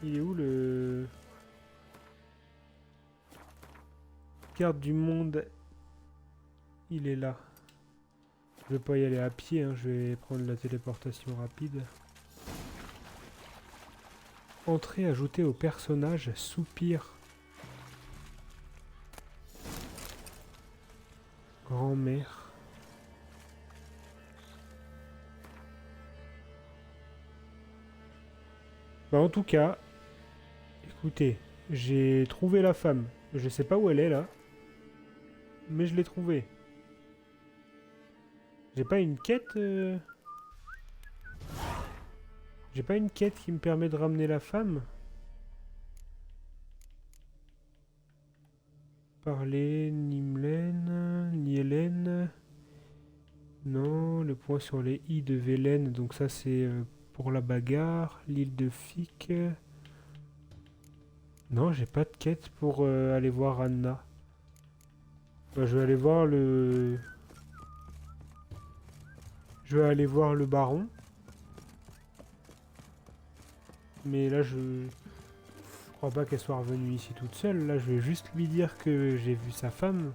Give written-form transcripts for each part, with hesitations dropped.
Il est où le... Carte du monde. Il est là. Je vais pas y aller à pied, hein, je vais prendre la téléportation rapide. Entrée ajoutée au personnage, soupir. Grand-mère. Bah en tout cas, écoutez, j'ai trouvé la femme. Je sais pas où elle est là, mais je l'ai trouvée. J'ai pas une quête J'ai pas une quête qui me permet de ramener la femme. Parler, Nimlen, Nielen. Non, le point sur les i de Velen, donc ça c'est pour la bagarre. L'île de Fic. Non, j'ai pas de quête pour aller voir Anna. Bah, je vais aller voir le... Je vais aller voir le baron. Mais là, je crois pas qu'elle soit revenue ici toute seule. Là, je vais juste lui dire que j'ai vu sa femme.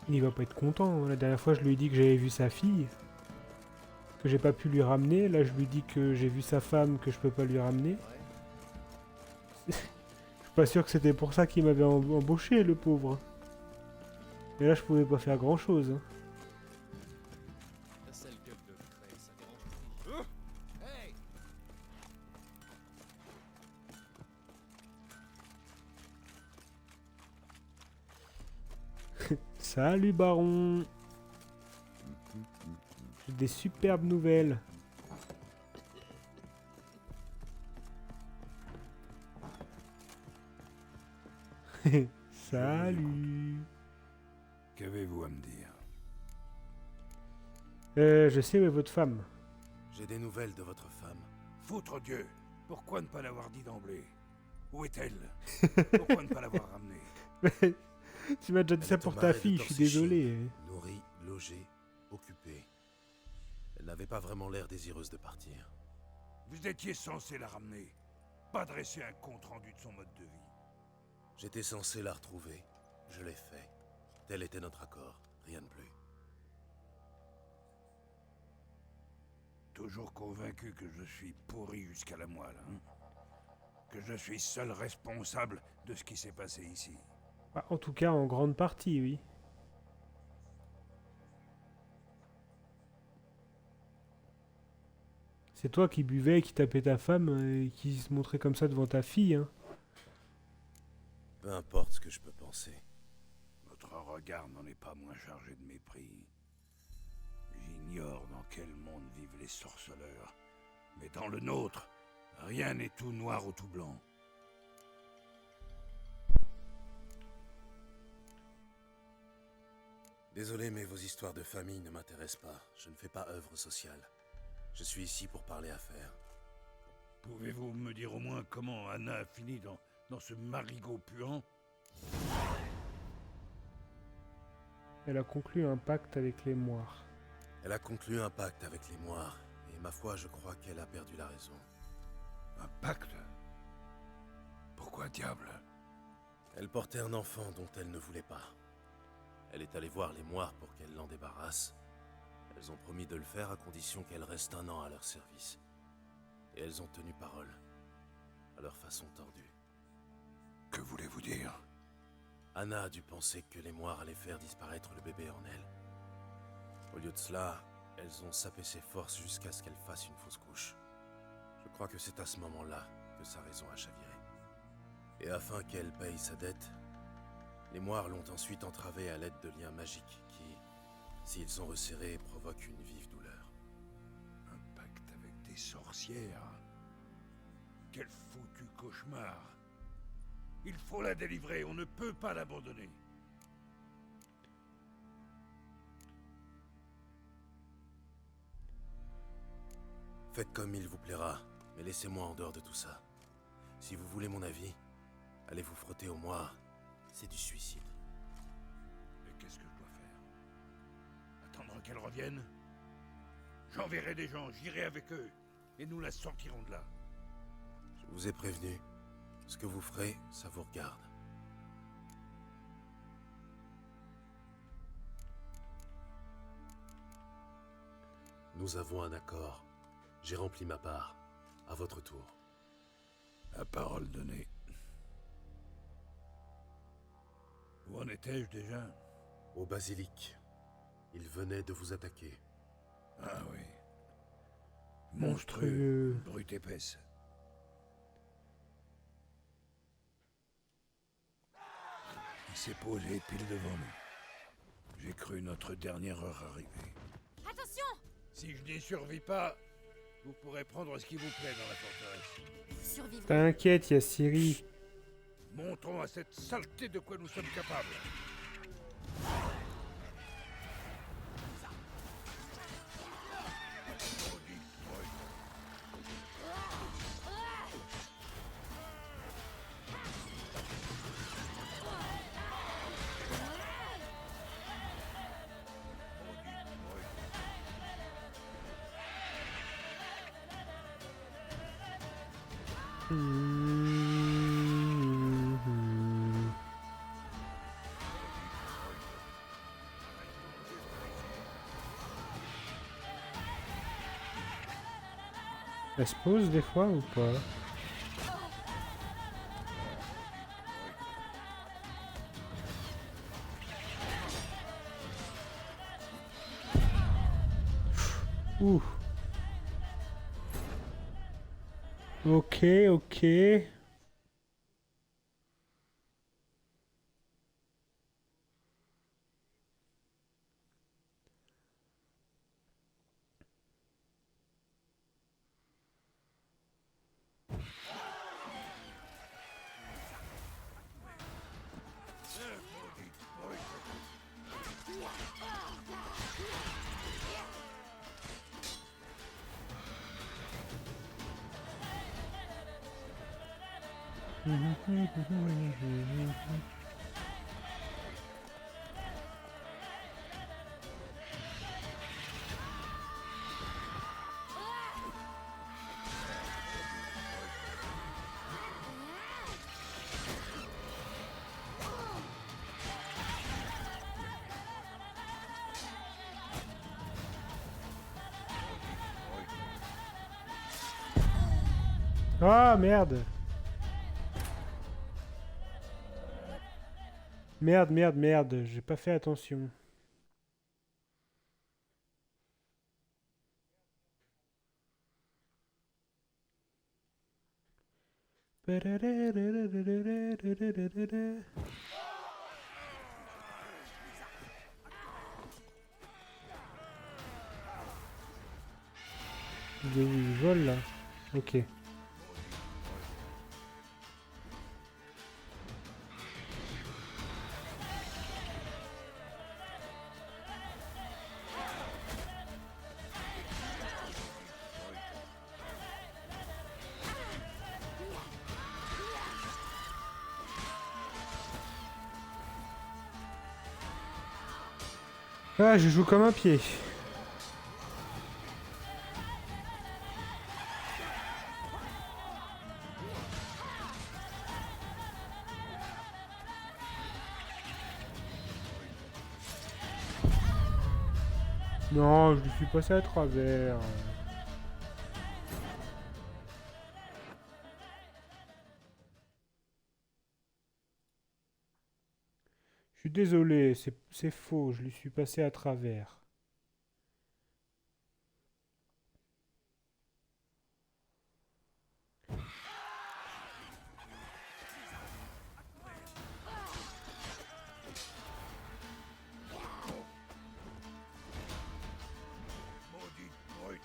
Il va pas être content. La dernière fois, je lui ai dit que j'avais vu sa fille. Que j'ai pas pu lui ramener. Là, je lui dis que j'ai vu sa femme, que je peux pas lui ramener. Je suis pas sûr que c'était pour ça qu'il m'avait embauché, le pauvre. Et là, je pouvais pas faire grand chose. Ta sale gueule de craie, ça dérange. Hey! Salut, baron. J'ai des superbes nouvelles. Salut. Qu'avez-vous à me dire? Je sais où est votre femme. J'ai des nouvelles de votre femme. Foutre Dieu! Pourquoi ne pas l'avoir dit d'emblée? Où est-elle? Pourquoi ne pas l'avoir ramenée? Tu m'as déjà dit Elle ça est au pour ta marais de fille, je suis Torsichi, désolé. Nourrie, logée, occupée. Elle n'avait pas vraiment l'air désireuse de partir. Vous étiez censé la ramener, pas dresser un compte-rendu de son mode de vie. J'étais censé la retrouver. Je l'ai fait. Tel était notre accord. Rien de plus. Toujours convaincu que je suis pourri jusqu'à la moelle, hein? Que je suis seul responsable de ce qui s'est passé ici. Bah, en tout cas, en grande partie, oui. C'est toi qui buvais, qui tapais ta femme et qui se montrait comme ça devant ta fille, hein. Peu importe ce que je peux penser. Votre regard n'en est pas moins chargé de mépris. J'ignore dans quel monde vivent les sorceleurs, mais dans le nôtre, rien n'est tout noir ou tout blanc. Désolé, mais vos histoires de famille ne m'intéressent pas. Je ne fais pas œuvre sociale. Je suis ici pour parler affaires. Pouvez-vous me dire au moins comment Anna a fini dans ce marigot puant? Elle a conclu un pacte avec les moires. Elle a conclu un pacte avec les Moires, et ma foi, je crois qu'elle a perdu la raison. Un pacte? Pourquoi diable? Elle portait un enfant dont elle ne voulait pas. Elle est allée voir les Moires pour qu'elle l'en débarrasse. Elles ont promis de le faire à condition qu'elle reste 1 an à leur service. Et elles ont tenu parole, à leur façon tordue. Que voulez-vous dire? Anna a dû penser que les Moires allaient faire disparaître le bébé en elle. Au lieu de cela, elles ont sapé ses forces jusqu'à ce qu'elle fasse une fausse couche. Je crois que c'est à ce moment-là que sa raison a chaviré. Et afin qu'elle paye sa dette, les Moires l'ont ensuite entravée à l'aide de liens magiques qui, s'ils sont resserrés, provoquent une vive douleur. Un pacte avec des sorcières? Quel foutu cauchemar! Il faut la délivrer, on ne peut pas l'abandonner. Faites comme il vous plaira, mais laissez-moi en dehors de tout ça. Si vous voulez mon avis, allez vous frotter aux Moires. C'est du suicide. Et qu'est-ce que je dois faire? Attendre qu'elle revienne? J'enverrai des gens, j'irai avec eux, et nous la sortirons de là. Je Je vous ai prévenu. Ce que vous ferez, ça vous regarde. Nous avons un accord. J'ai rempli ma part. À votre tour. À parole donnée. Où en étais-je déjà? Au basilic. Il venait de vous attaquer. Ah oui. Monstrueux. Brute épaisse. Il s'est posé pile devant nous. J'ai cru notre dernière heure arriver. Attention! Si je n'y survis pas, vous pourrez prendre ce qui vous plaît dans la forteresse. Vous survivrez. T'inquiète, il y a Ciri. Montrons à cette saleté de quoi nous sommes capables. Elle se pose des fois ou pas? Ouh. Ok, ok. Ah merde. Merde, merde, merde, j'ai pas fait attention. Il vole là. Ok. Ah, je joue comme un pied. Non, je lui suis passé à travers. Je suis désolé, c'est faux, je lui suis passé à travers. Maudite brute.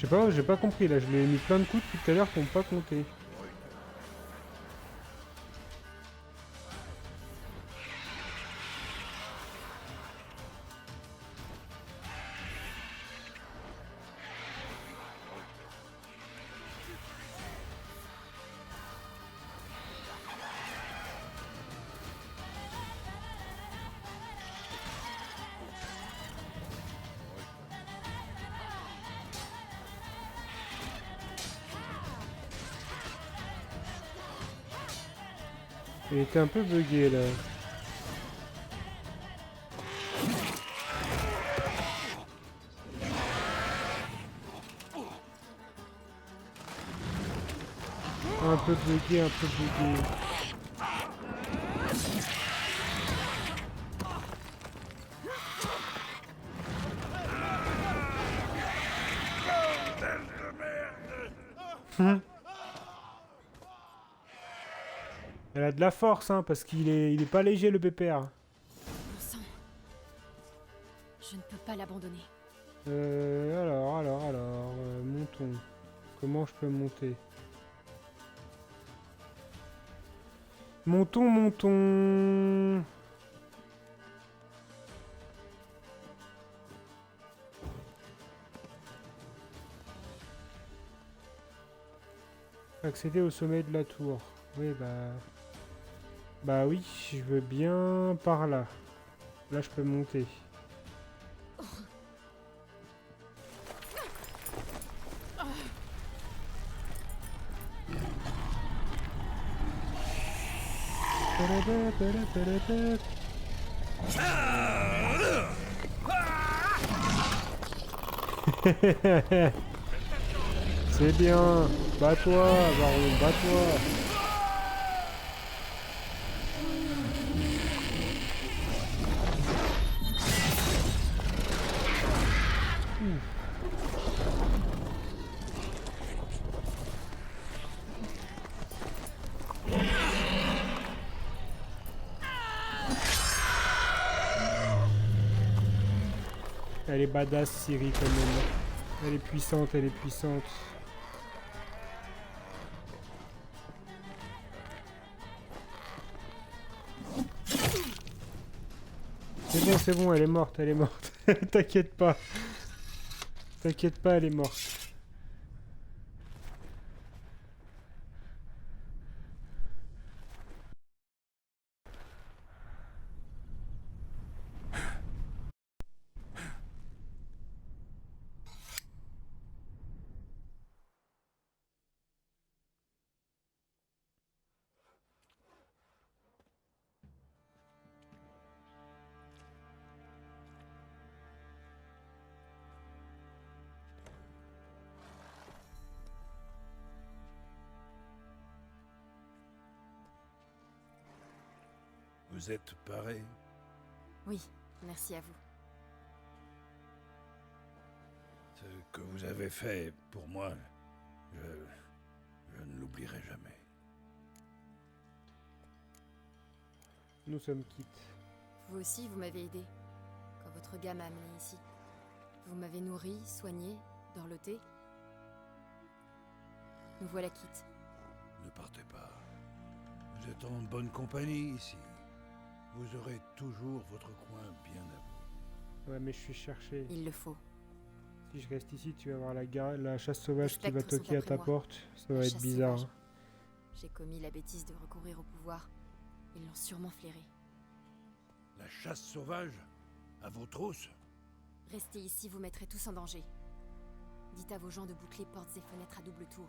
Je sais pas, j'ai pas compris là, je lui ai mis plein de coups depuis tout à l'heure qui n'ont pas compté. Il était un peu bugué là. Un peu bugué, un peu bugué. Elle a de la force, hein, parce qu'il est pas léger le BPR. Bon sang. Je ne peux pas l'abandonner. Montons. Comment je peux monter? Montons, montons. Accéder au sommet de la tour. Oui, bah... Bah oui, je veux bien par là. Là, je peux monter. C'est bien. Bats-toi, Baron, bats-toi. Elle est badass, Ciri, quand même. Elle est puissante, elle est puissante. C'est bon, elle est morte, elle est morte. T'inquiète pas. T'inquiète pas, elle est morte. Vous êtes paré? Oui, merci à vous. Ce que vous avez fait pour moi, je ne l'oublierai jamais. Nous sommes quittes. Vous aussi, vous m'avez aidé. Quand votre gars m'a amené ici. Vous m'avez nourri, soigné, dorloté. Nous voilà quittes. Ne partez pas. Vous êtes en bonne compagnie ici. Vous aurez toujours votre coin bien à vous. Ouais, mais je suis cherché. Il le faut. Si je reste ici, tu vas avoir la chasse sauvage Les qui va spectres sont toquer à après ta moi. porte. Ça La va être chasse bizarre. sauvage. J'ai commis la bêtise de recourir au pouvoir. Ils l'ont sûrement flairé. La chasse sauvage? À vos trousses? Restez ici, vous mettrez tous en danger. Dites à vos gens de boucler portes et fenêtres à double tour.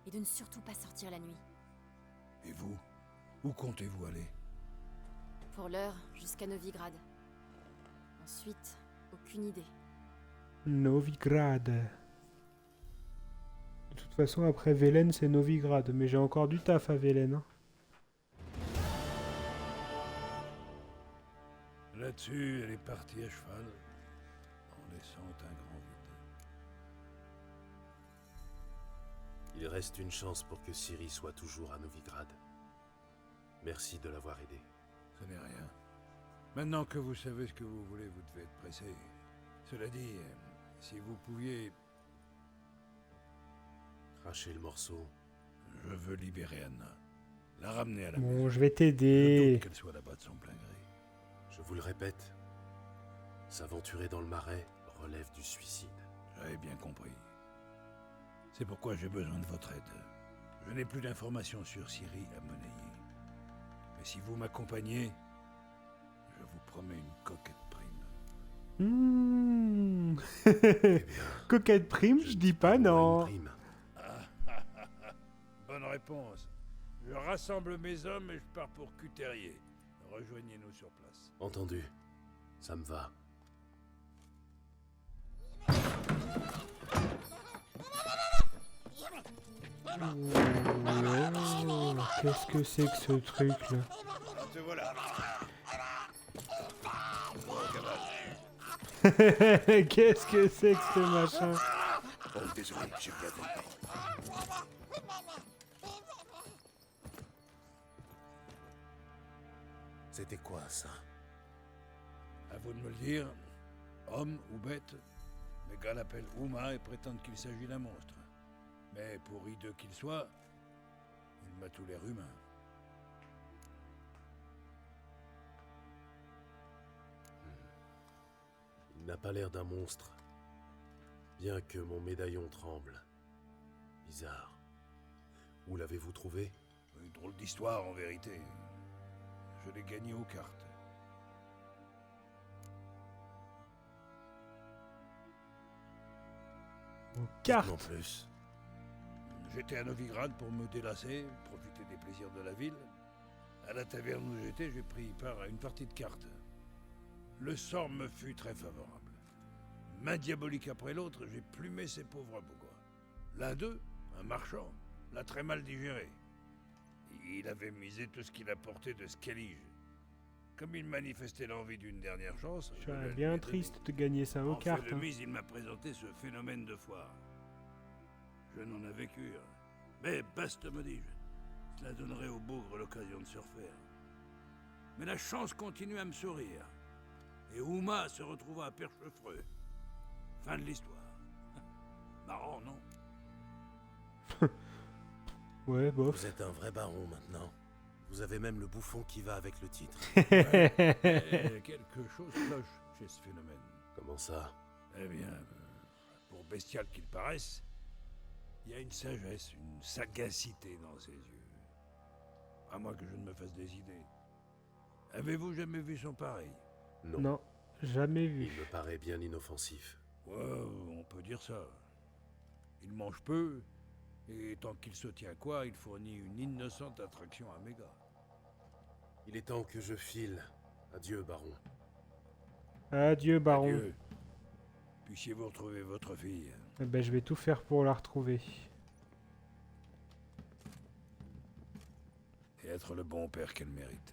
Et de ne surtout pas sortir la nuit. Et vous? Où comptez-vous aller? Pour l'heure, jusqu'à Novigrad. Ensuite, aucune idée. Novigrad. De toute façon, après Velen, c'est Novigrad. Mais j'ai encore du taf à Velen. Hein. Là-dessus, elle est partie à cheval, en laissant un grand vide. Il reste une chance pour que Ciri soit toujours à Novigrad. Merci de l'avoir aidé. Ce n'est rien. Maintenant que vous savez ce que vous voulez, vous devez être pressé. Cela dit, si vous pouviez... Cracher le morceau. Je veux libérer Anna. La ramener à la Bon, maison. je vais Je t'aider. doute qu'elle soit là-bas de son plein gré. Je vous le répète, s'aventurer dans le marais relève du suicide. J'avais bien compris. C'est pourquoi j'ai besoin de votre aide. Je n'ai plus d'informations sur Ciri à monnayer. Mais si vous m'accompagnez, je vous promets une coquette prime. Mmh. Eh bien, Coquette prime, je dis pas non. Une prime. Bonne réponse. Je rassemble mes hommes et je pars pour Cuterrier. Rejoignez-nous sur place. Entendu. Ça me va. Oh, qu'est-ce que c'est que ce truc là? Te voilà. Qu'est-ce que c'est que ce machin? Oh, désolé, j'ai perdu le temps. C'était quoi ça? À vous de me le dire. Homme ou bête, mes gars l'appellent Uma et prétendent qu'il s'agit d'un monstre. Mais pour hideux qu'il soit, il m'a tout l'air humain. Il n'a pas l'air d'un monstre. Bien que mon médaillon tremble. Bizarre. Où l'avez-vous trouvé? Une drôle d'histoire en vérité. Je l'ai gagné aux cartes. Aux cartes. Non plus. J'étais à Novigrad pour me délasser, profiter des plaisirs de la ville. À la taverne où j'étais, j'ai pris part à une partie de cartes. Le sort me fut très favorable. Main diabolique après l'autre, j'ai plumé ces pauvres bourgeois. L'un d'eux, un marchand, l'a très mal digéré. Il avait misé tout ce qu'il apportait de Skellige. Comme il manifestait l'envie d'une dernière chance, Je je la serais lui bien ai donnée. triste de gagner ça aux En fait cartes. de Hein. mise, il m'a présenté ce phénomène de foire. Je n'en avais cure. Mais baste, me dis-je. Cela donnerait au bougre l'occasion de se refaire. Mais la chance continue à me sourire. Et Uma se retrouva à Perchefreux. Fin de l'histoire. Marrant, non? Ouais, bof. Vous êtes un vrai baron maintenant. Vous avez même le bouffon qui va avec le titre. Mais quelque chose cloche chez ce phénomène. Comment ça? Eh bien, pour bestial qu'il paraisse, il y a une sagesse, une sagacité dans ses yeux. À moins que je ne me fasse des idées. Avez-vous jamais vu son pareil? Non. Non, jamais vu. Il me paraît bien inoffensif. Ouais, on peut dire ça. Il mange peu, et tant qu'il se tient quoi, il fournit une innocente attraction à mes gars. Il est temps que je file. Adieu, baron. Adieu, baron. Adieu. Puissiez-vous retrouver votre fille. Eh ben, je vais tout faire pour la retrouver. Et être le bon père qu'elle mérite.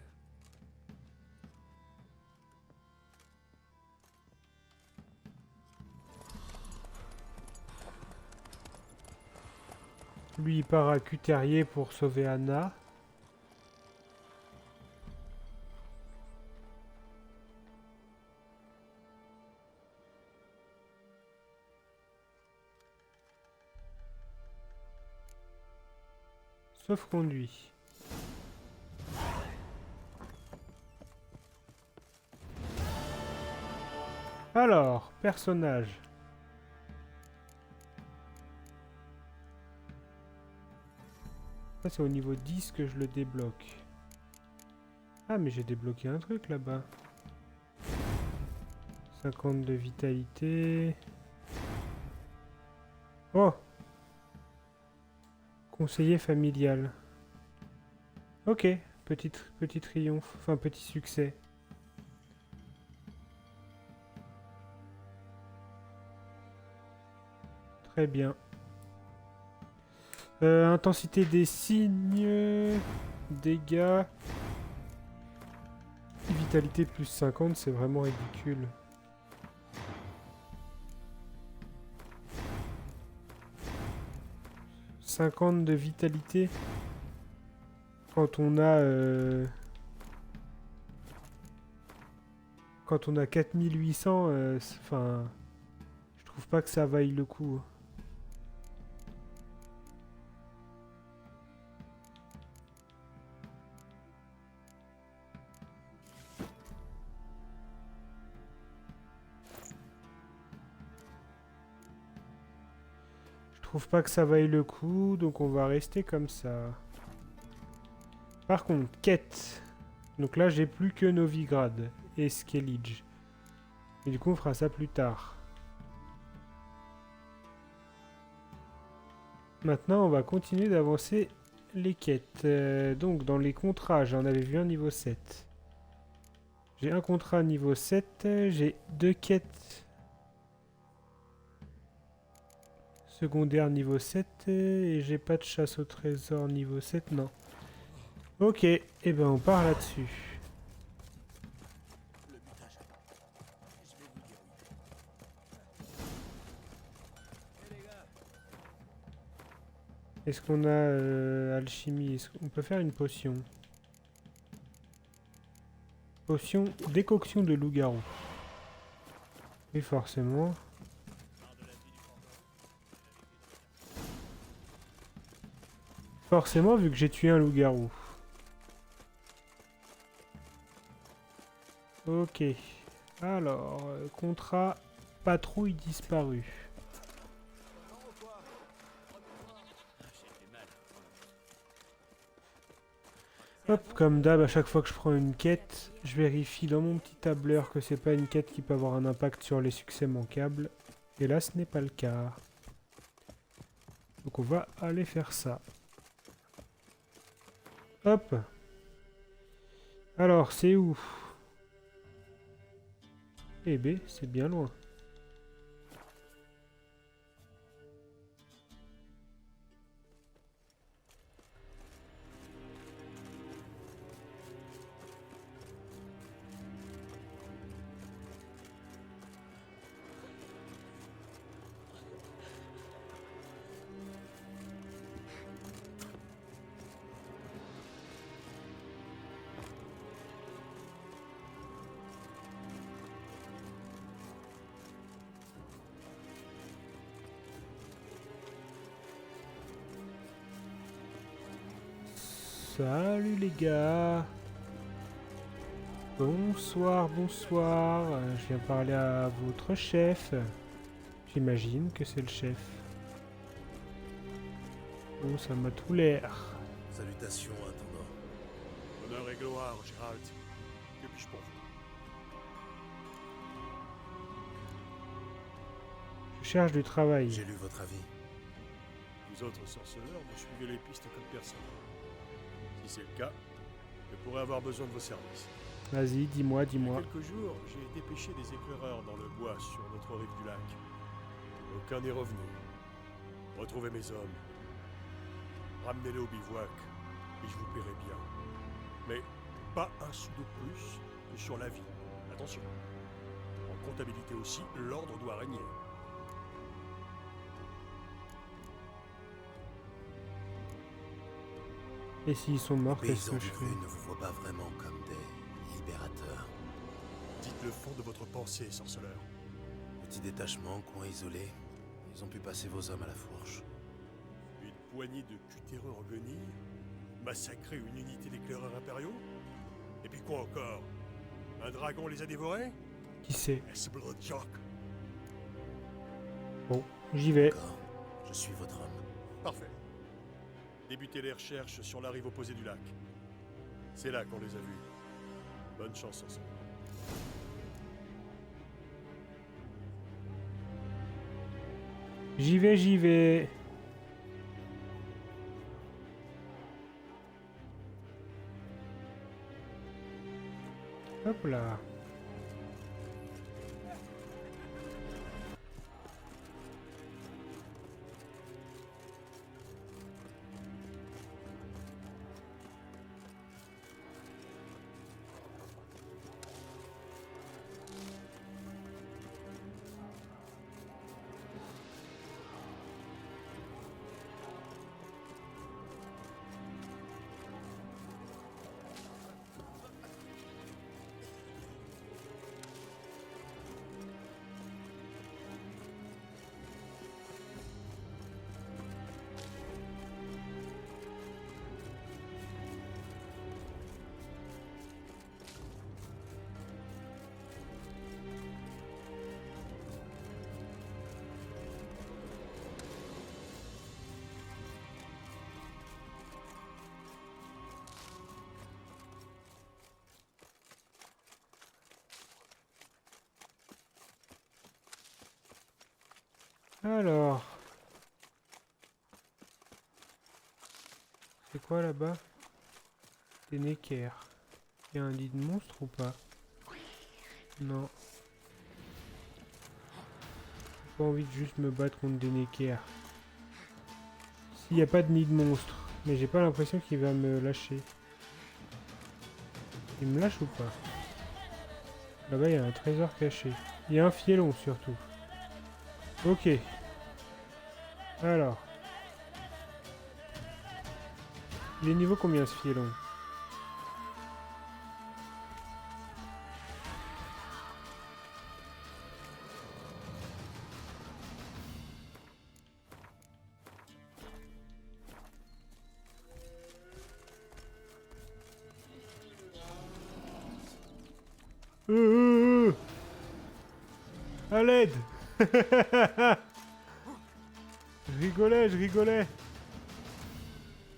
Lui, il part à Cuterrier pour sauver Anna. Sauf conduit. Alors, personnage. Ça, c'est au niveau 10 que je le débloque. Ah, mais j'ai débloqué un truc là-bas. 50 de vitalité. Oh! Conseiller familial. Ok, petit triomphe, enfin petit succès. Très bien. Intensité des signes, dégâts, vitalité plus 50, c'est vraiment ridicule. « 50 de vitalité quand on a 4800, enfin, je trouve pas que ça vaille le coup. trouve pas que ça vaille le coup, donc on va rester comme ça. Par contre, quête. Donc là, j'ai plus que Novigrad et Skellige. Et du coup, on fera ça plus tard. Maintenant, on va continuer d'avancer les quêtes. Donc, dans les contrats, j'en avais vu un niveau 7. J'ai un contrat niveau 7. J'ai 2 quêtes secondaires niveau 7. Et j'ai pas de chasse au trésor niveau 7, non. Ok, et ben on part là-dessus. Le mutage. Je vais vous dire oui. Eh les gars, Est-ce qu'on a alchimie? Est-ce qu'on peut faire une potion? Potion décoction de loup-garou. Oui, forcément. Forcément, vu que j'ai tué un loup-garou. Ok. Alors, contrat patrouille disparue. Hop, comme d'hab, à chaque fois que je prends une quête, je vérifie dans mon petit tableur que c'est pas une quête qui peut avoir un impact sur les succès manquables. Et là, ce n'est pas le cas. Donc on va aller faire ça. Hop. Alors, c'est où? Eh ben, c'est bien loin. Salut les gars. Bonsoir, bonsoir. Je viens parler à votre chef. J'imagine que c'est le chef. Oh, ça m'a tout l'air. Salutations, intendant. Honneur et gloire, Gérald. Que puis-je pour vous? Je cherche du travail. J'ai lu votre avis. Vous autres sorceleurs, vous suivez les pistes comme personne. Si c'est le cas, je pourrais avoir besoin de vos services. Vas-y, dis-moi, Il y a dis-moi. quelques jours, j'ai dépêché des éclaireurs dans le bois sur notre rive du lac. Aucun n'est revenu. Retrouvez mes hommes. Ramenez-les au bivouac, et je vous paierai bien. Mais pas un sou de plus que sur la vie. Attention. En comptabilité aussi, l'ordre doit régner. Et s'ils sont morts, Les qu'est-ce paysans que je du fais? cru ne vous voient pas vraiment comme des libérateurs. Dites le fond de votre pensée, sorceleur. Petit détachement, coin isolé, ils ont pu passer vos hommes à la fourche. Une poignée de cutéreux en guenilles, massacrer une unité d'éclaireurs impériaux. Et puis quoi encore? Un dragon les a dévorés? Qui c'est? Est-ce Bloodjock? Bon, j'y vais. D'accord, je suis votre homme. Parfait. Débutez les recherches sur la rive opposée du lac. C'est là qu'on les a vus. Bonne chance ensemble. J'y vais, j'y vais. Hop là. Alors. C'est quoi là-bas? Des Necker. Il y a un lit de monstre ou pas? Non. J'ai pas envie de juste me battre contre des Necker. S'il n'y a pas de nid de monstre. Mais j'ai pas l'impression qu'il va me lâcher. Il me lâche ou pas? Là-bas, il y a un trésor caché. Il y a un fielon surtout. Ok. Alors. Il est niveau combien ce fielon? À l'aide. Je rigolais.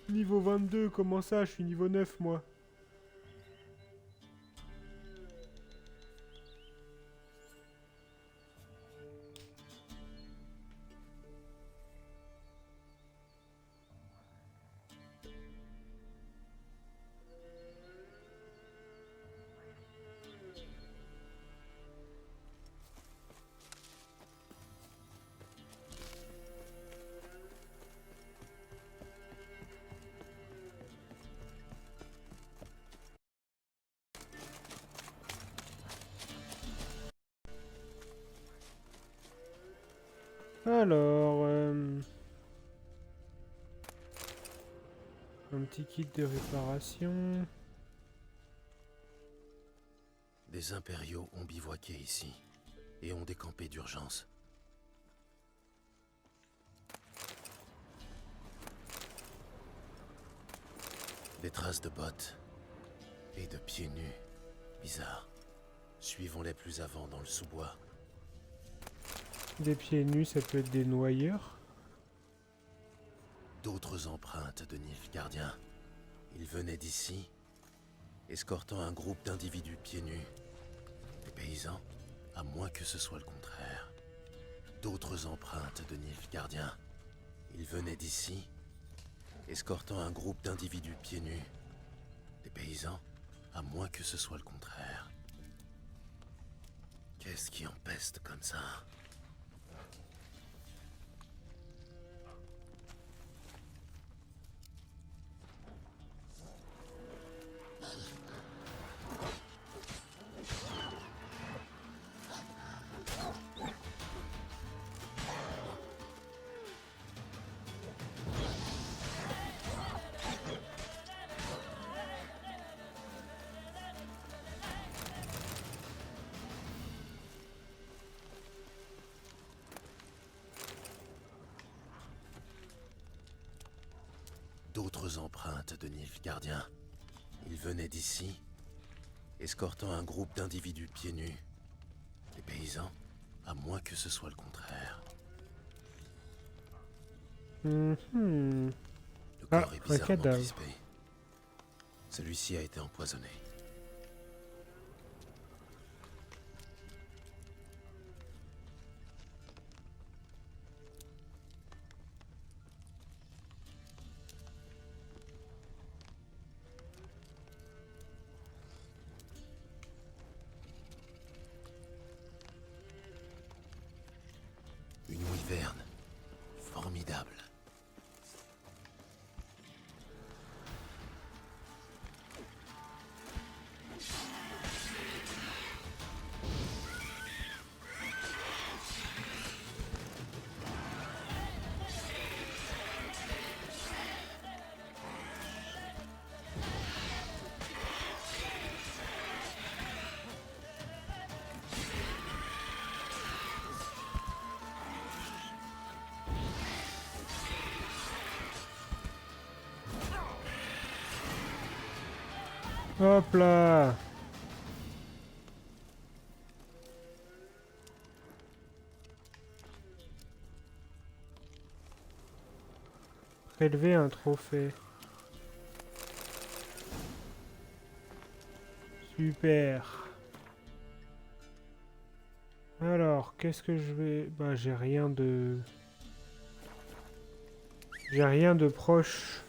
Niveau 22, comment ça? Je suis niveau 9 moi. Alors, un petit kit de réparation. Des impériaux ont bivouaqué ici et ont décampé d'urgence. Des traces de bottes et de pieds nus. Bizarre. Suivons-les plus avant dans le sous-bois. Des pieds nus, ça peut être des noyeurs. D'autres empreintes de Nilfgaardiens. Ils venaient d'ici, escortant un groupe d'individus pieds nus. Des paysans, à moins que ce soit le contraire. D'autres empreintes de Nilfgaardiens. Ils venaient d'ici, escortant un groupe d'individus pieds nus. Des paysans, à moins que ce soit le contraire. Qu'est-ce qui empeste comme ça? D'autres empreintes de Nilfgaardiens. Ils venaient d'ici, escortant un groupe d'individus pieds nus. Des paysans, à moins que ce soit le contraire. Le corps est un bizarrement cadavre. crispé. Celui-ci a été empoisonné. Une wyverne. Formidable. Hop là. Prélever un trophée. Super. Alors, qu'est-ce que je vais... Bah, j'ai rien de... J'ai rien de proche.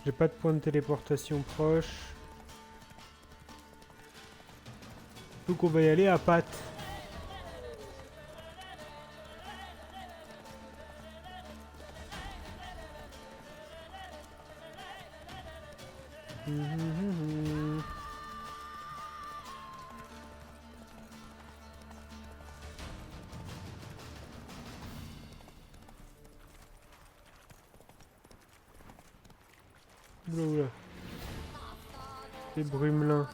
J'ai pas de point de téléportation proche. Donc on va y aller à pattes. Oula, oula. Les brumelins.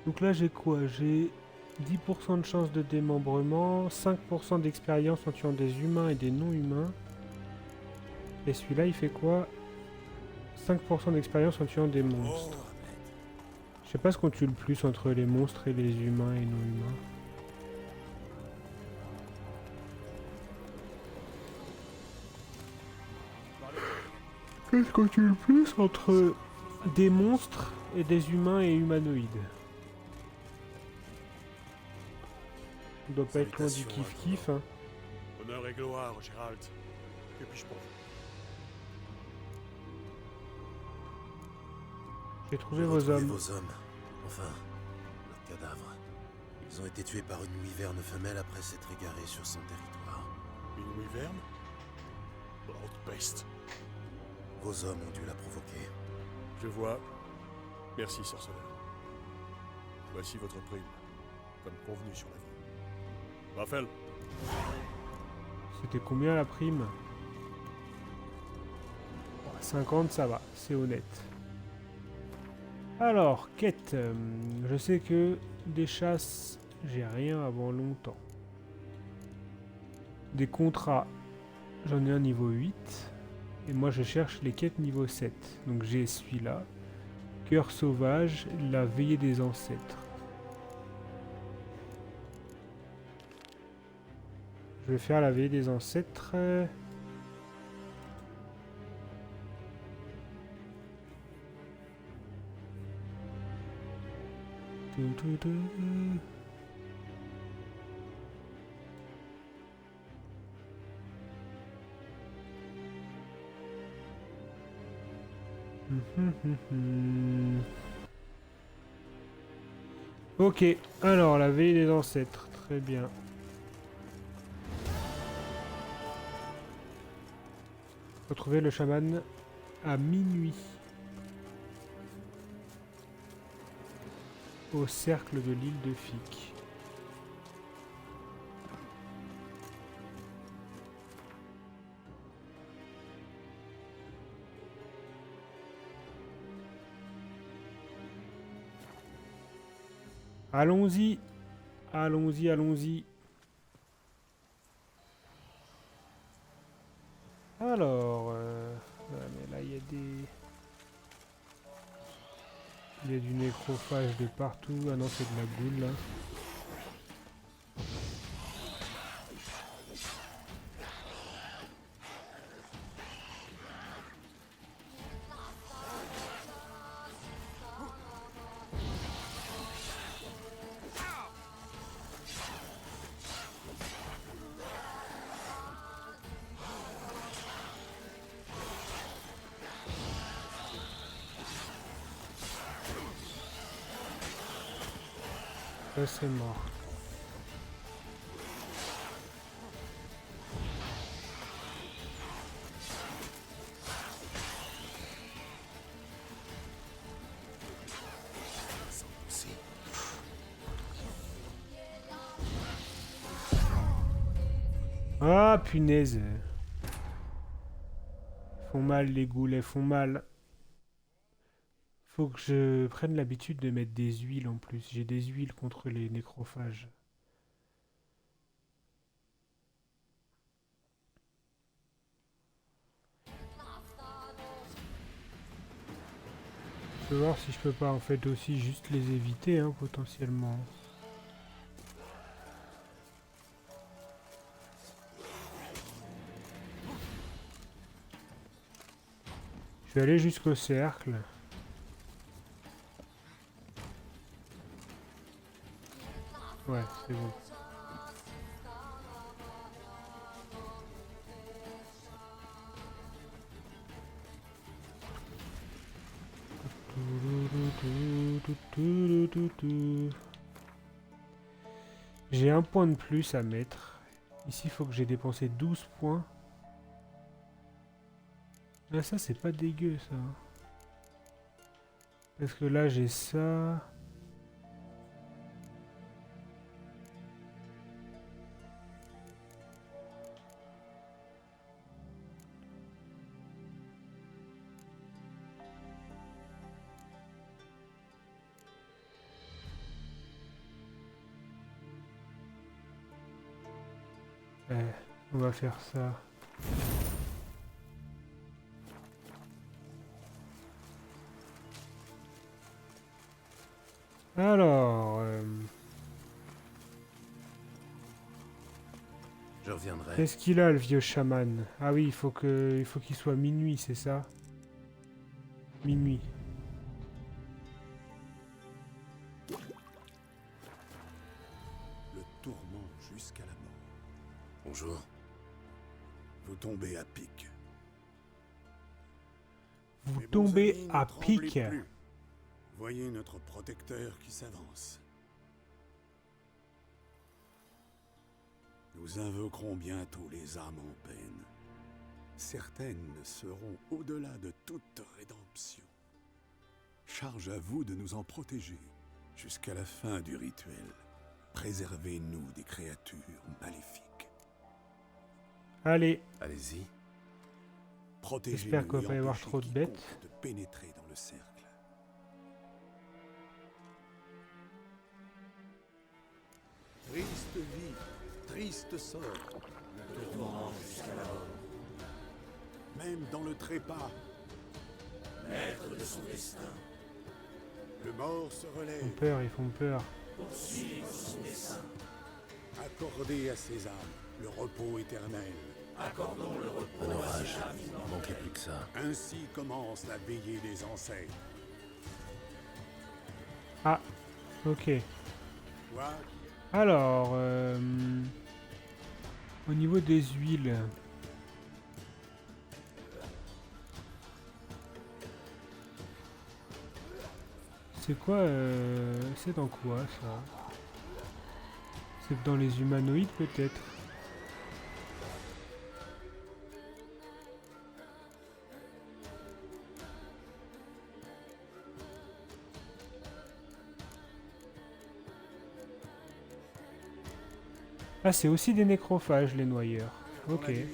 Donc là j'ai quoi? J'ai 10% de chance de démembrement, 5% d'expérience en tuant des humains et des non-humains. Et celui-là il fait quoi? 5% d'expérience en tuant des monstres. Je sais pas ce qu'on tue le plus entre les monstres et les humains et non-humains. Qu'est-ce qu'on tue le plus entre des monstres et des humains et humanoïdes? On doit pas être loin du kiff-kiff, hein. Honneur et gloire, Gérald. Que puis-je pour vous? J'ai trouvé J'ai vos retrouvé hommes. vos hommes. Enfin, leurs cadavres. Ils ont été tués par une wyverne femelle après s'être égarés sur son territoire. Une wyverne? Haute peste. Vos hommes ont dû la provoquer. Je vois. Merci, sorceleur. Voici votre prime, comme convenu sur la vie. Raphaël, C'était combien la prime? 50, ça va, c'est honnête. Alors, quête. Je sais que des chasses, j'ai rien avant longtemps. Des contrats, j'en ai un niveau 8. Et moi, je cherche les quêtes niveau 7. Donc j'ai celui-là. Cœur sauvage, la veillée des ancêtres. Je vais faire la veillée des ancêtres. Ok, alors la veille des ancêtres, très bien. Retrouver le chaman à minuit. Au cercle de l'île de Fique. Allons-y, allons-y, allons-y. Alors, ouais, mais là il y a des... Il y a du nécrophage de partout. Ah non, c'est de la boule là. Ça c'est mort. Ah, punaise. Ils font mal, les goulets font mal. Faut que je prenne l'habitude de mettre des huiles en plus. J'ai des huiles contre les nécrophages. Je vais voir si je peux pas en fait aussi juste les éviter, hein, potentiellement. Je vais aller jusqu'au cercle. Ouais, c'est bon. J'ai un point de plus à mettre. Ici, il faut que j'ai dépensé 12 points. Ah, ça, c'est pas dégueu, ça. Parce que là, j'ai ça. On va faire ça. Alors, Je reviendrai. qu'est-ce qu'il a, le vieux chaman? Ah oui, il faut qu'il soit minuit, c'est ça? Minuit. Le tourment jusqu'à la mort. Bonjour. Vous tombez à pic. Vous Mes bons tombez amis, à ne tremblez pic. plus. Voyez notre protecteur qui s'avance. Nous invoquerons bientôt les âmes en peine. Certaines seront au-delà de toute rédemption. Charge à vous de nous en protéger jusqu'à la fin du rituel. Préservez-nous des créatures maléfiques. Allez, Allez-y. Protégez-nous j'espère qu'il va et pas y avoir empêchez trop de quiconque bêtes. de pénétrer dans le cercle. Triste vie, triste sort. Le tourment jusqu'à la mort. Même dans le trépas. Maître de son destin. Le mort se relève. Ils font peur, ils font peur. Accordez à ces âmes le repos éternel. Un orage. Il manquait plus que ça. Ainsi commence la veillée des ancêtres. Ah, ok. Toi, Alors, au niveau des huiles, c'est quoi, c'est dans quoi ça? C'est dans les humanoïdes peut-être? Ah, c'est aussi des nécrophages, les noyeurs. dans Ok. la nuit,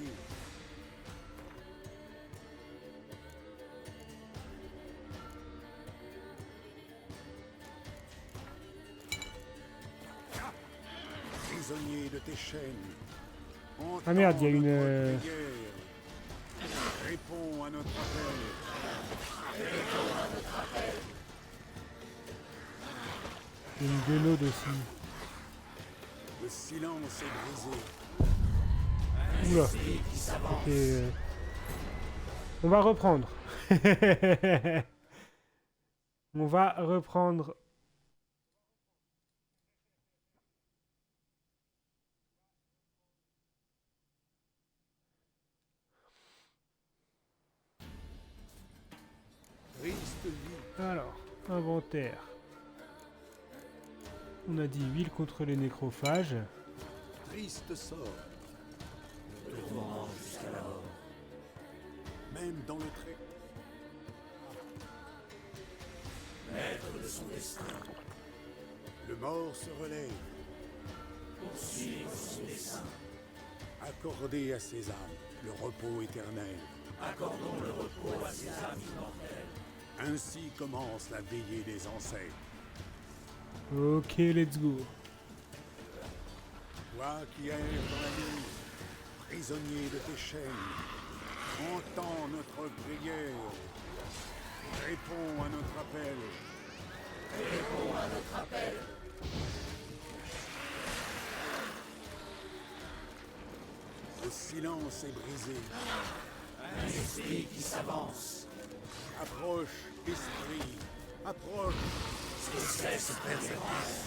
prisonnier de tes chaînes. Ah merde, il y a entends une, notre prière. Réponds à notre appel. une guenaude aussi. Le silence est brisé. Oula. Ok, on va reprendre. On va reprendre. Triste vie, Alors, inventaire. On a dit huile contre les nécrophages. triste sort. Le tourment jusqu'à la mort. Même dans le trait. Maître de son destin. Le mort se relève. Poursuivre son dessein. Accordez à ces âmes le repos éternel. Accordons le repos à ces âmes immortelles. Ainsi commence la veillée des ancêtres. Ok, let's go. Toi qui erres dans la nuit, prisonnier de tes chaînes, entends notre prière. Réponds à notre appel. Réponds à notre appel. Le silence est brisé. Un esprit qui s'avance. Approche, esprit. Approche. Cesse persévérance.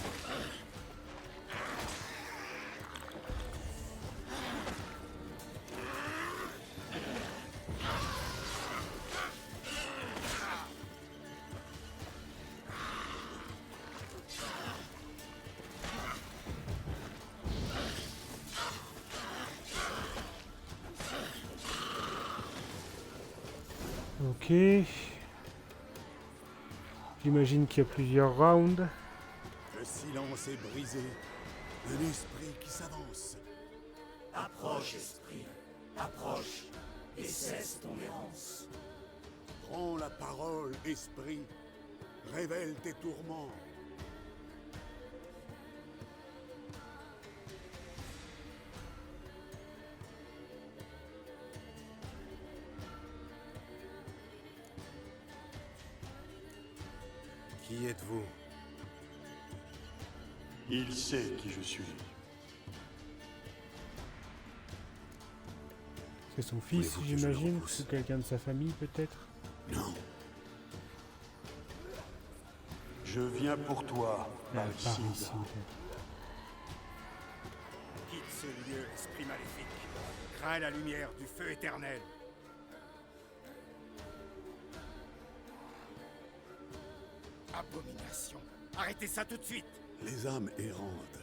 Ok. J'imagine qu'il y a plusieurs rounds. Le silence est brisé. Un esprit qui s'avance. Approche, esprit. Approche et cesse ton errance. Prends la parole, esprit. Révèle tes tourments. Qui êtes-vous? Il sait qui je suis. C'est son fils, Voulez-vous que je le j'imagine, repousse? ou quelqu'un de sa famille peut-être. Non. Je viens pour toi, Par Alcide. ici. Quitte ce lieu, esprit maléfique. Crains la lumière du feu éternel. Abomination. Arrêtez ça tout de suite. Les âmes errantes,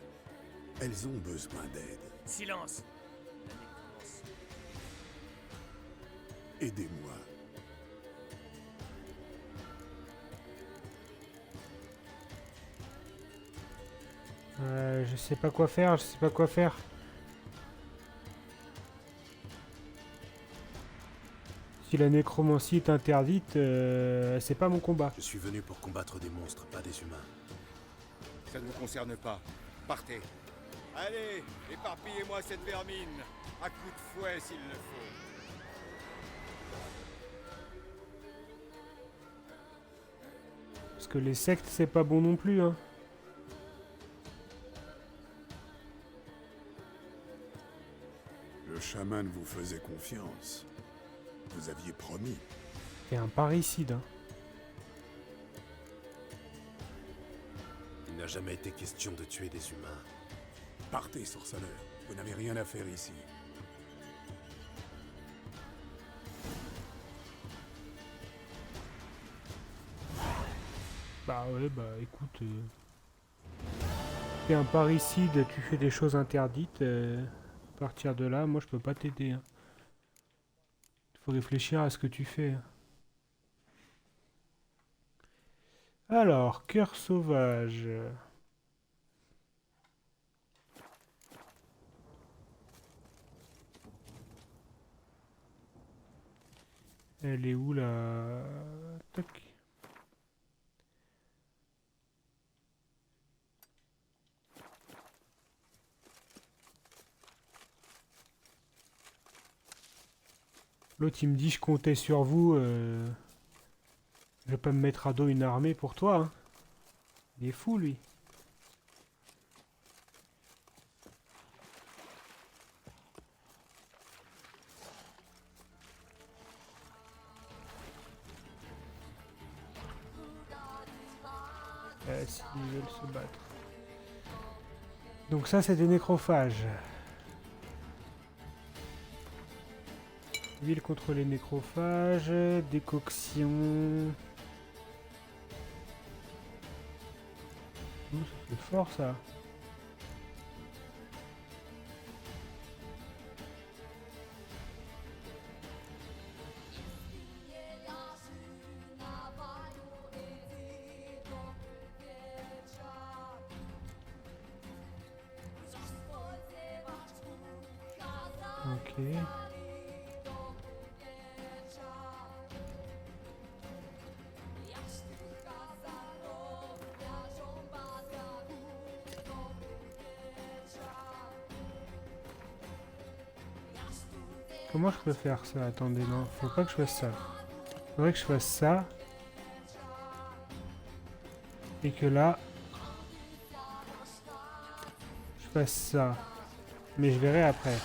elles ont besoin d'aide. Silence. Aidez-moi. Je sais pas quoi faire, je sais pas quoi faire. Si la nécromancie est interdite, c'est pas mon combat. Je suis venu pour combattre des monstres, pas des humains. Ça ne vous concerne pas. Partez. Allez, éparpillez-moi cette vermine. À coups de fouet s'il le faut. Parce que les sectes, c'est pas bon non plus, hein. Le chaman vous faisait confiance. Vous aviez promis. C'est un parricide, hein. Il n'a jamais été question de tuer des humains. Partez, sorceleur. Vous n'avez rien à faire ici. Bah ouais, bah écoute... T'es un parricide, tu fais des choses interdites. À partir de là, moi je peux pas t'aider. Hein. Faut réfléchir à ce que tu fais. Hein. Alors, cœur sauvage. Elle est où la... Tac. L'autre il me dit je comptais sur vous. Je vais pas me mettre à dos une armée pour toi. Hein. Il est fou lui. S'ils veulent se battre. Donc ça c'est des nécrophages. Huile contre les nécrophages, décoction. Ça fait fort ça. Comment je peux faire ça? Attendez, non, faut pas que je fasse ça. Faudrait que je fasse ça. Et que là, je fasse ça. Mais je verrai après.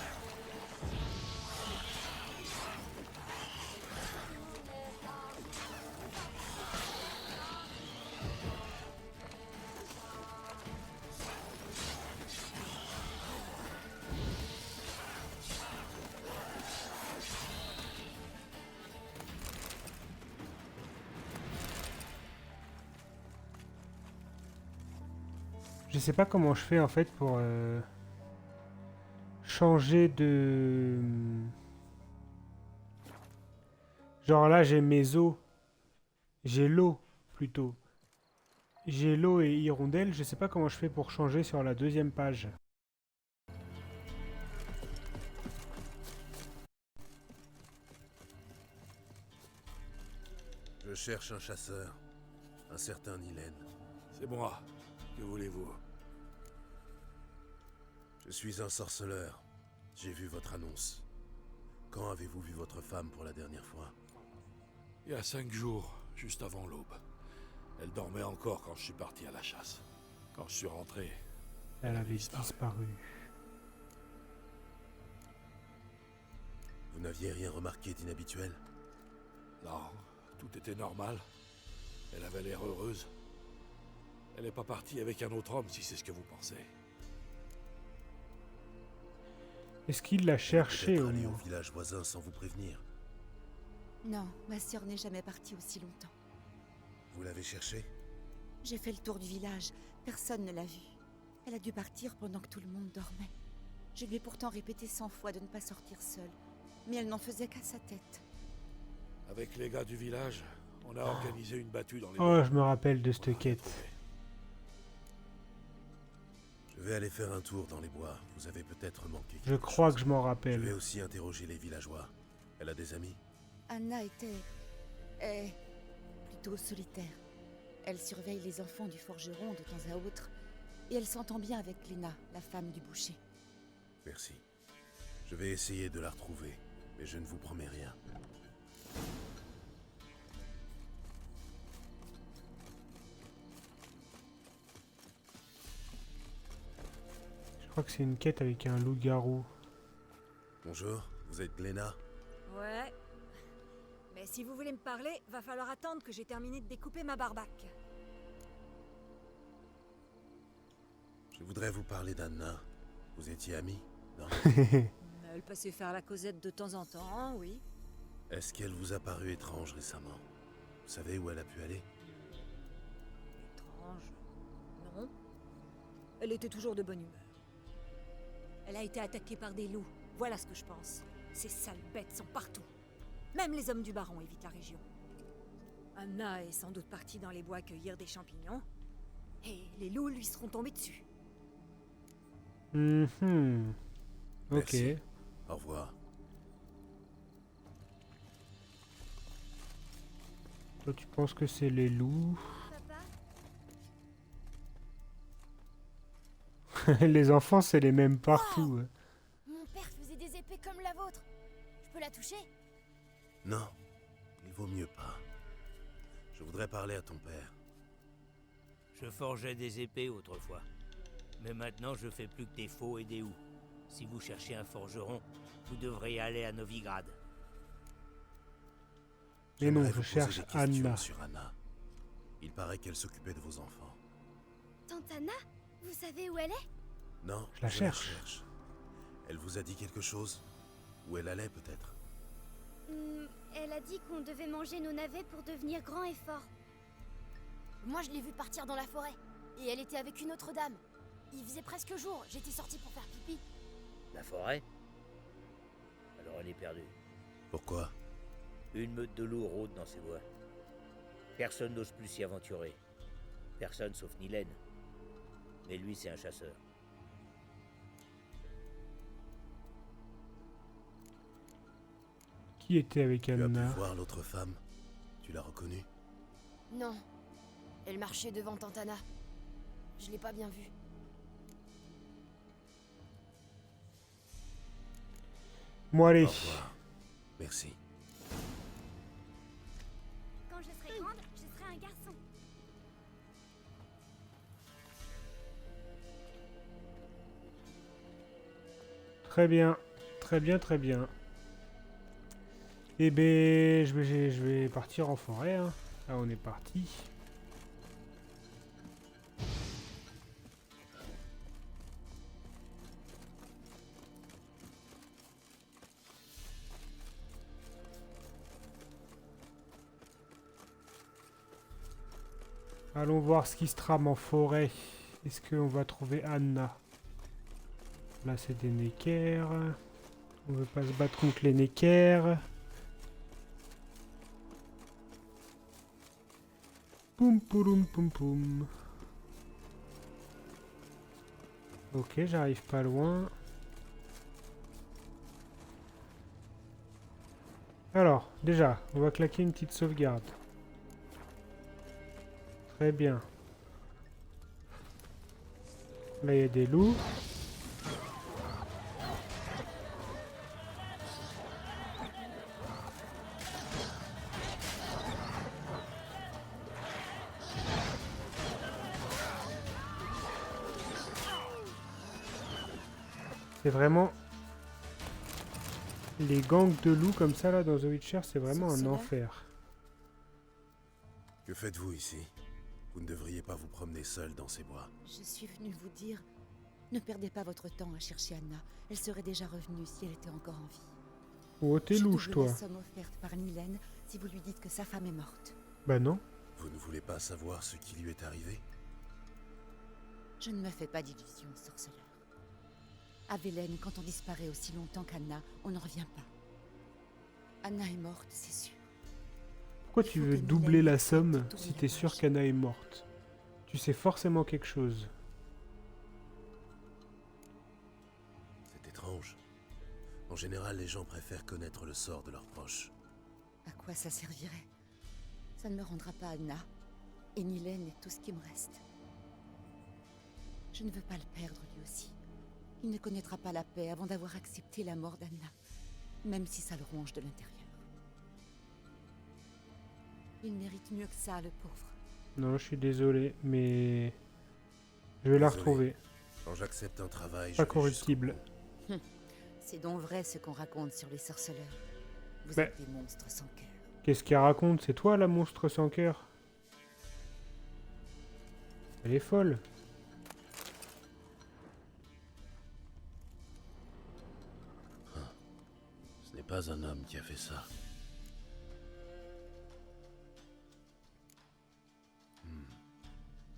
Je sais pas comment je fais en fait pour changer de... Genre là j'ai mes os. J'ai l'eau plutôt. J'ai l'eau et hirondelle. Je sais pas comment je fais pour changer sur la deuxième page. Je cherche un chasseur. Un certain Nilène. C'est moi. Que voulez-vous? Je suis un sorceleur. J'ai vu votre annonce. Quand avez-vous vu votre femme pour la dernière fois? Il y a 5 jours, juste avant l'aube. Elle dormait encore quand je suis parti à la chasse. Quand je suis rentré, Elle avait disparu. Vous n'aviez rien remarqué d'inhabituel? non, tout était normal. Elle avait l'air heureuse. Elle n'est pas partie avec un autre homme, si c'est ce que vous pensez. Est-ce qu'il l'a cherché Peut-être au allé au moins? village voisin sans vous prévenir. Non, ma sœur n'est jamais partie aussi longtemps. Vous l'avez cherchée? J'ai fait le tour du village, personne ne l'a vue. Elle a dû partir pendant que tout le monde dormait. Je lui ai pourtant répété 100 fois de ne pas sortir seule, mais elle n'en faisait qu'à sa tête. Avec les gars du village, on a organisé une battue dans les... Oh, je me rappelle de cette On l'a quête. retrouvée. Je vais aller faire un tour dans les bois. Vous avez peut-être manqué Je quelque crois chose. que je m'en Je vais rappelle. aussi interroger les villageois. Elle a des amis? Anna est plutôt solitaire. Elle surveille les enfants du forgeron de temps à autre, et elle s'entend bien avec Lena, la femme du boucher. Merci. Je vais essayer de la retrouver, mais je ne vous promets rien. Je crois que c'est une quête avec un loup-garou. Bonjour, vous êtes Gléna? Ouais. Mais si vous voulez me parler, va falloir attendre que j'ai terminé de découper ma barbaque. Je voudrais vous parler d'Anna. Vous étiez amis, non? Elle passait faire la causette de temps en temps, oui. Est-ce qu'elle vous a paru étrange récemment? Vous savez où elle a pu aller? Étrange. Non. Elle était toujours de bonne humeur. Elle a été attaquée par des loups. Voilà ce que je pense. Ces sales bêtes sont partout. Même les hommes du baron évitent la région. Anna est sans doute partie dans les bois cueillir des champignons. Et les loups lui seront tombés dessus. Mhm. Ok. Merci. Au revoir. Toi, tu penses que c'est les loups? Papa, Les enfants, c'est les mêmes partout. mon père faisait des épées comme la vôtre. Je peux la toucher? Non, il vaut mieux pas. Je voudrais parler à ton père. Je forgeais des épées autrefois. Mais maintenant, je fais plus que des faux et des houx. Si vous cherchez un forgeron, vous devrez aller à Novigrad. Mais non, J'aimerais je vous poser cherche des questions Anna. sur Anna. Il paraît qu'elle s'occupait de vos enfants. Tante Anna, vous savez où elle est? Non, Je la cherche. Elle vous a dit quelque chose? Où elle allait peut-être? Elle a dit qu'on devait manger nos navets pour devenir grand et fort. Moi, je l'ai vue partir dans la forêt. Et elle était avec une autre dame. Il faisait presque jour. J'étais sortie pour faire pipi. La forêt? Alors elle est perdue. Pourquoi? Une meute de loups rôde dans ces bois. Personne n'ose plus s'y aventurer. Personne sauf Nilène. Mais lui, c'est un chasseur. Qui était avec Tu as pu Anna? voir l'autre femme? Tu l'as reconnue? Non. Elle marchait devant Tantana. Je l'ai pas bien vue. Bon, allez. Au revoir. Merci. Quand je serai grande, je serai un garçon. Très bien. Très bien, très bien. Eh ben, je vais partir en forêt. Hein. Là, on est parti. Allons voir ce qui se trame en forêt. Est-ce qu'on va trouver Anna? Là, c'est des Neckers. On veut pas se battre contre les Neckers. Poum pouloum poum poum. Ok, j'arrive pas loin. Alors, déjà, on va claquer une petite sauvegarde. Très bien. Là, il y a des loups. C'est vraiment... Les gangs de loups comme ça, là, dans The Witcher, c'est vraiment un enfer. Que faites-vous ici? Vous ne devriez pas vous promener seul dans ces bois. Je suis venue vous dire, ne perdez pas votre temps à chercher Anna. Elle serait déjà revenue si elle était encore en vie. Oh, t'es louche, toi. Je la somme offerte par Nilène si vous lui dites que sa femme est morte. Bah non. Vous ne voulez pas savoir ce qui lui est arrivé? Je ne me fais pas d'illusions, sorceleur. À Velen, quand on disparaît aussi longtemps qu'Anna, on n'en revient pas. Anna est morte, c'est sûr. Pourquoi tu veux doubler la somme si t'es sûr qu'Anna est morte? Tu sais forcément quelque chose. C'est étrange. En général, les gens préfèrent connaître le sort de leurs proches. À quoi ça servirait? Ça ne me rendra pas Anna. Et Nilène est tout ce qui me reste. Je ne veux pas le perdre lui aussi. Il ne connaîtra pas la paix avant d'avoir accepté la mort d'Anna, même si ça le ronge de l'intérieur. Il mérite mieux que ça, le pauvre. Non, je suis désolé, mais... Je vais la retrouver. Quand j'accepte un travail, Pas corruptible. C'est donc vrai ce qu'on raconte sur les sorceleurs. Vous Bah. êtes des monstres sans cœur. Qu'est-ce qu'elle raconte? C'est toi, la monstre sans cœur? Elle est folle. Ce n'est pas un homme qui a fait ça.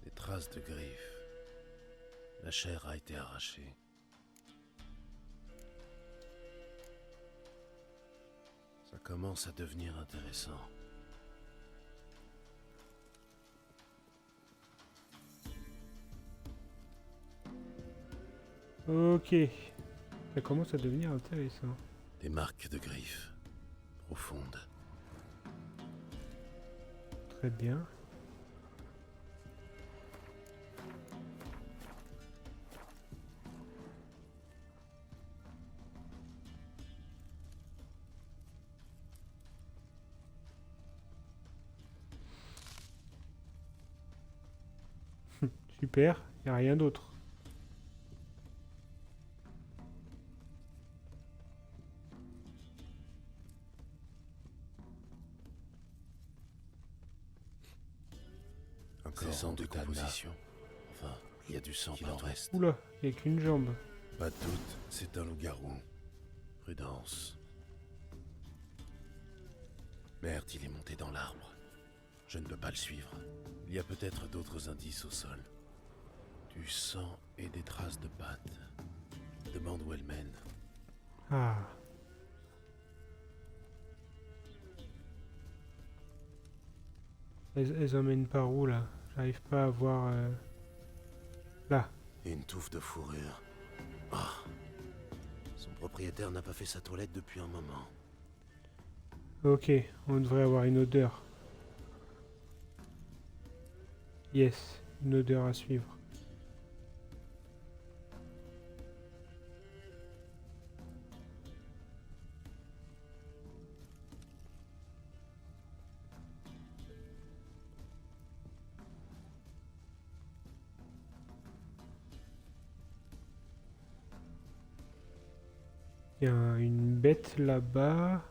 Des traces de griffes. La chair a été arrachée. Ça commence à devenir intéressant. Ok. Ça commence à devenir intéressant. Des marques de griffes. Profondes. Très bien. Super, y a rien d'autre. C'est sans décomposition. Enfin, il y a du sang qui en reste. Oula, y a qu'une jambe. Pas de doute, c'est un loup-garou. Prudence. Merde, il est monté dans l'arbre. Je ne peux pas le suivre. Il y a peut-être d'autres indices au sol. Du sang et des traces de pattes. Demande où elle mène. Ah. Elles emmènent par où, là? J'arrive pas à voir... Là. Et une touffe de fourrure. Ah. Son propriétaire n'a pas fait sa toilette depuis un moment. Ok, on devrait avoir une odeur. Yes, une odeur à suivre. Il y a une bête là-bas.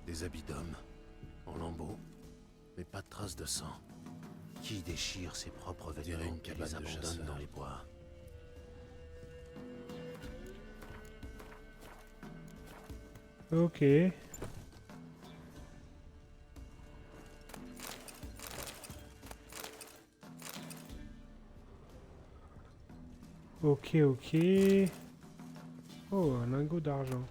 Des habits d'homme, en lambeaux, mais pas de traces de sang. Qui déchire ses propres vêtements une cabane les abandonne dans les bois? Ok. Ok, ok. Oh, un lingot d'argent.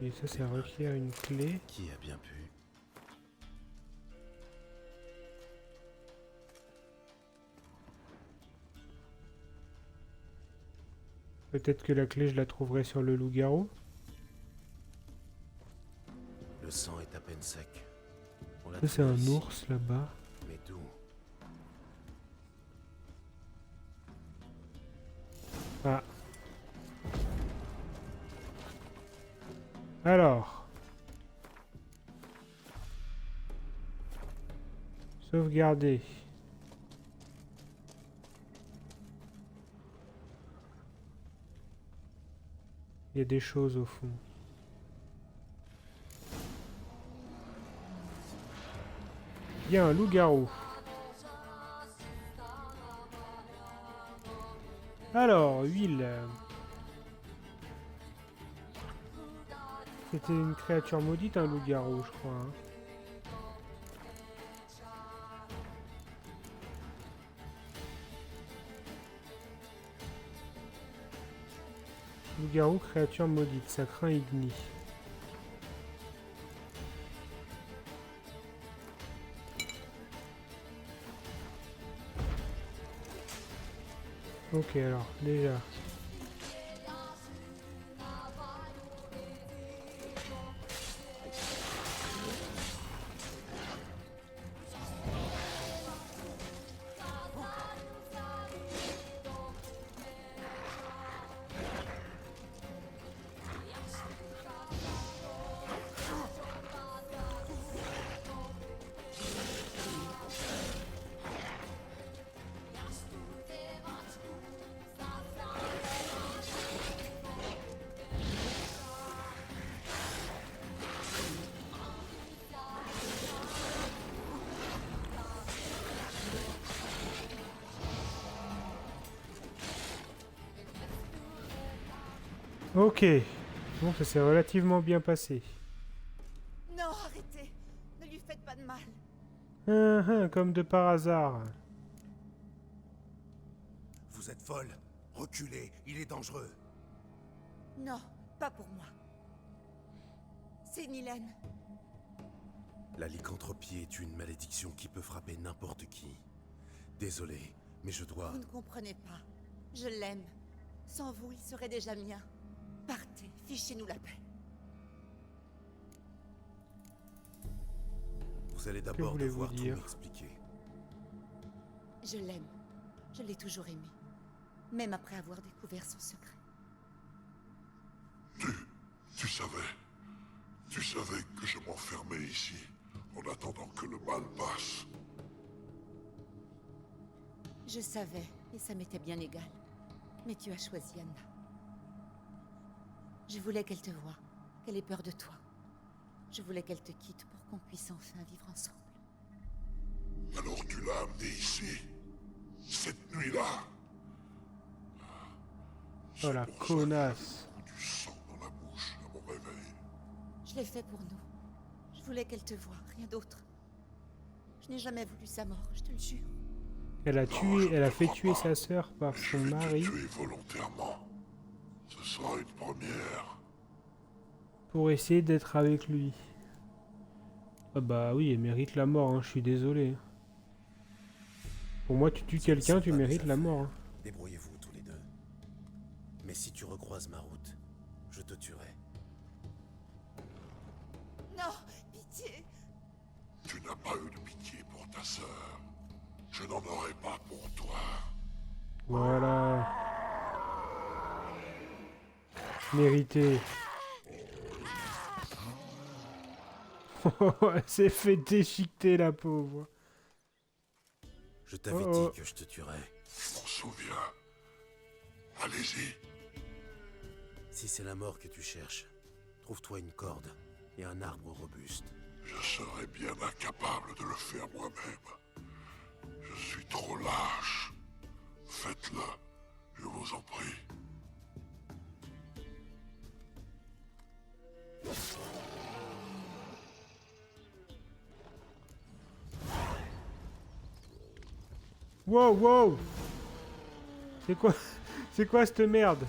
Et ça requiert une clé. Qui a bien pu? Peut-être que la clé, je la trouverai sur le loup-garou. Le sang est à peine sec. Ça, c'est un ours là-bas. Mais d'où? Ah. Alors. Sauvegarder. Il y a des choses au fond. Il y a un loup-garou. Alors, huile. C'était une créature maudite, un loup-garou, je crois. Hein. Loup-garou, créature maudite, ça craint Igni. Ok, alors, déjà. Ok. Bon, ça s'est relativement bien passé. Non, arrêtez. Ne lui faites pas de mal. Comme de par hasard. Vous êtes folle. Reculez, il est dangereux. Non, pas pour moi. C'est Nilène. La lycanthropie est une malédiction qui peut frapper n'importe qui. Désolé, mais je dois... Vous ne comprenez pas. Je l'aime. Sans vous, il serait déjà mien. Partez, fichez-nous la paix. Vous allez d'abord voulez-vous devoir tout dire? m'expliquer. Je l'aime. Je l'ai toujours aimé. Même après avoir découvert son secret. Tu savais. Tu savais que je m'enfermais ici, en attendant que le mal passe. Je savais, et ça m'était bien égal. Mais tu as choisi Anna. Je voulais qu'elle te voie, qu'elle ait peur de toi. Je voulais qu'elle te quitte pour qu'on puisse enfin vivre ensemble. Alors tu l'as amenée ici, cette nuit-là. Oh la connasse. Du sang dans la bouche à mon réveil. Je l'ai fait pour nous. Je voulais qu'elle te voie, rien d'autre. Je n'ai jamais voulu sa mort, je te le jure. Elle a fait tuer sa sœur par son mari. Tuer volontairement. Ce sera une première. Pour essayer d'être avec lui. Ah bah oui, elle mérite la mort, hein, je suis désolé. Pour moi, tu tues quelqu'un, tu mérites la mort. Hein. Débrouillez-vous tous les deux. Mais si tu recroises ma route, je te tuerai. Non, pitié. Tu n'as pas eu de pitié pour ta sœur. Je n'en aurai pas pour toi. Voilà. Mérité. Elle s'est fait déchiqueter, la pauvre. Je t'avais dit que je te tuerais. Je m'en souviens. Allez-y. Si c'est la mort que tu cherches, trouve-toi une corde et un arbre robuste. Je serais bien incapable de le faire moi-même. Je suis trop lâche. Faites-le, je vous en prie. Wow, wow. C'est quoi cette merde?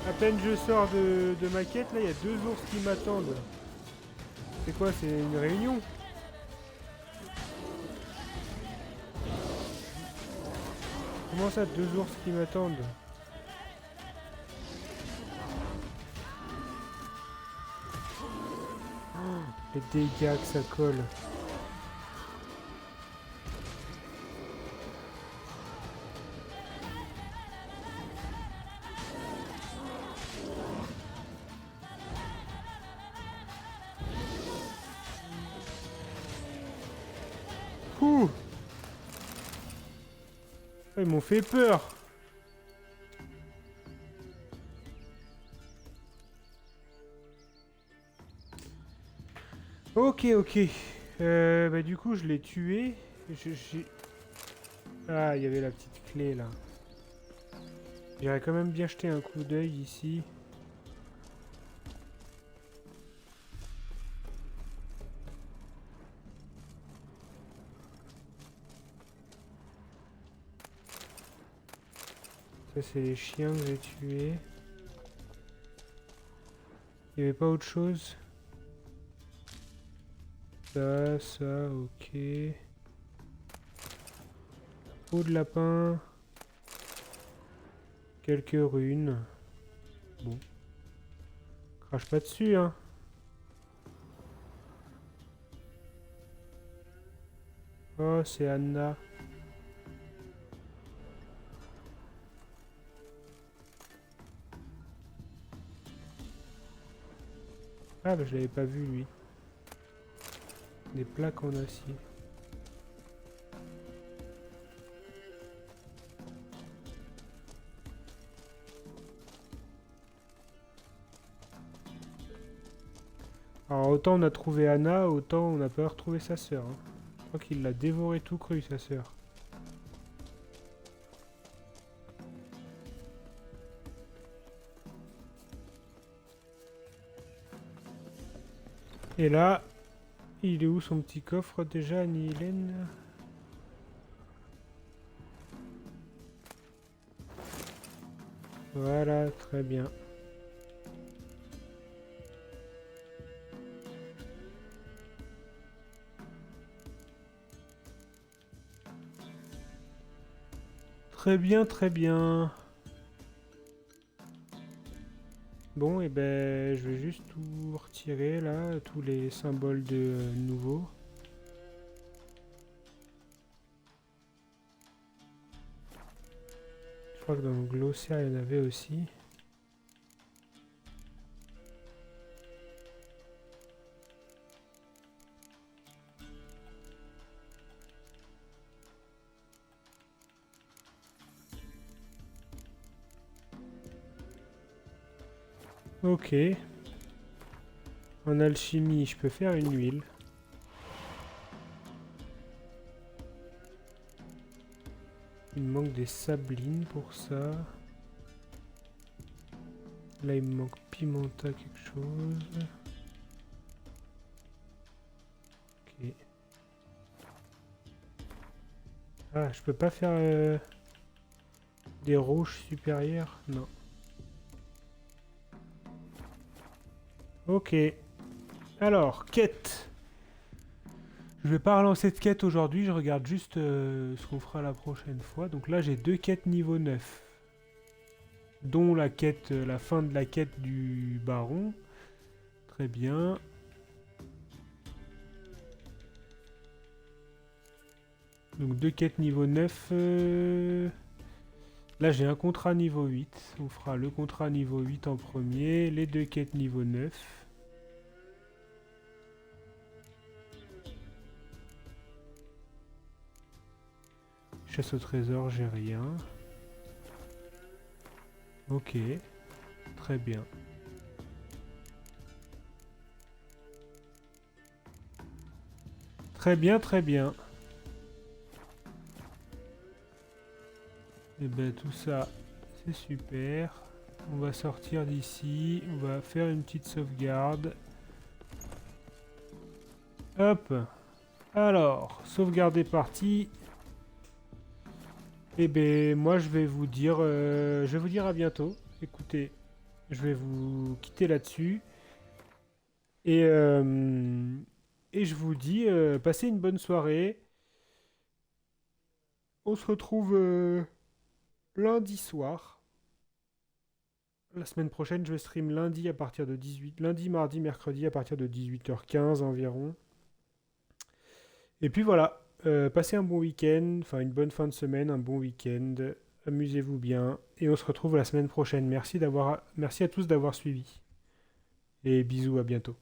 À peine je sors de ma quête, là, il y a 2 ours qui m'attendent. C'est quoi, c'est une réunion? Comment ça, 2 ours qui m'attendent? Oh, les dégâts que ça colle. Ouh. Ils m'ont fait peur. Ok, ok. Bah du coup, je l'ai tué. Ah, il y avait la petite clé là. J'irais quand même bien jeter un coup d'œil ici. Ça, c'est les chiens que j'ai tués. Il n'y avait pas autre chose? Ça, ok. Peau de lapin. Quelques runes. Bon. Crache pas dessus, hein. Oh, c'est Anna. Ah, bah je l'avais pas vu, lui. Des plaques en acier. Alors autant on a trouvé Anna, autant on n'a pas retrouvé sa sœur. Hein. Je crois qu'il l'a dévoré tout cru, sa sœur. Et là, il est où son petit coffre déjà, Annie-Hélène? Voilà, très bien. Très bien, très bien. Bon, et ben, je vais juste tout retirer là, tous les symboles de nouveau. Je crois que dans le glossaire, il y en avait aussi. Ok. En alchimie, je peux faire une huile. Il me manque des sablines pour ça. Là, il me manque pimenta quelque chose. Ok. Ah, je peux pas faire des roches supérieures? Non. Ok. Alors, quête. Je vais pas relancer de quête aujourd'hui, je regarde juste ce qu'on fera la prochaine fois. Donc là, j'ai 2 quêtes niveau 9. Dont la quête, la fin de la quête du baron. Très bien. Donc 2 quêtes niveau 9. Là, j'ai un contrat niveau 8. On fera le contrat niveau 8 en premier. Les 2 quêtes niveau 9. Chasse au trésor, j'ai rien. Ok. Très bien. Très bien, très bien. Et ben tout ça, c'est super. On va sortir d'ici. On va faire une petite sauvegarde. Hop. Alors, sauvegarde est partie. Et ben moi je vais vous dire à bientôt. Écoutez, je vais vous quitter là-dessus. Et je vous dis, passez une bonne soirée. On se retrouve lundi soir. La semaine prochaine, je vais stream lundi à partir de 18... Lundi, mardi, mercredi à partir de 18h15 environ. Et puis voilà, passez un bon week-end, enfin une bonne fin de semaine, un bon week-end. Amusez-vous bien. Et on se retrouve la semaine prochaine. Merci à tous d'avoir suivi. Et bisous, à bientôt.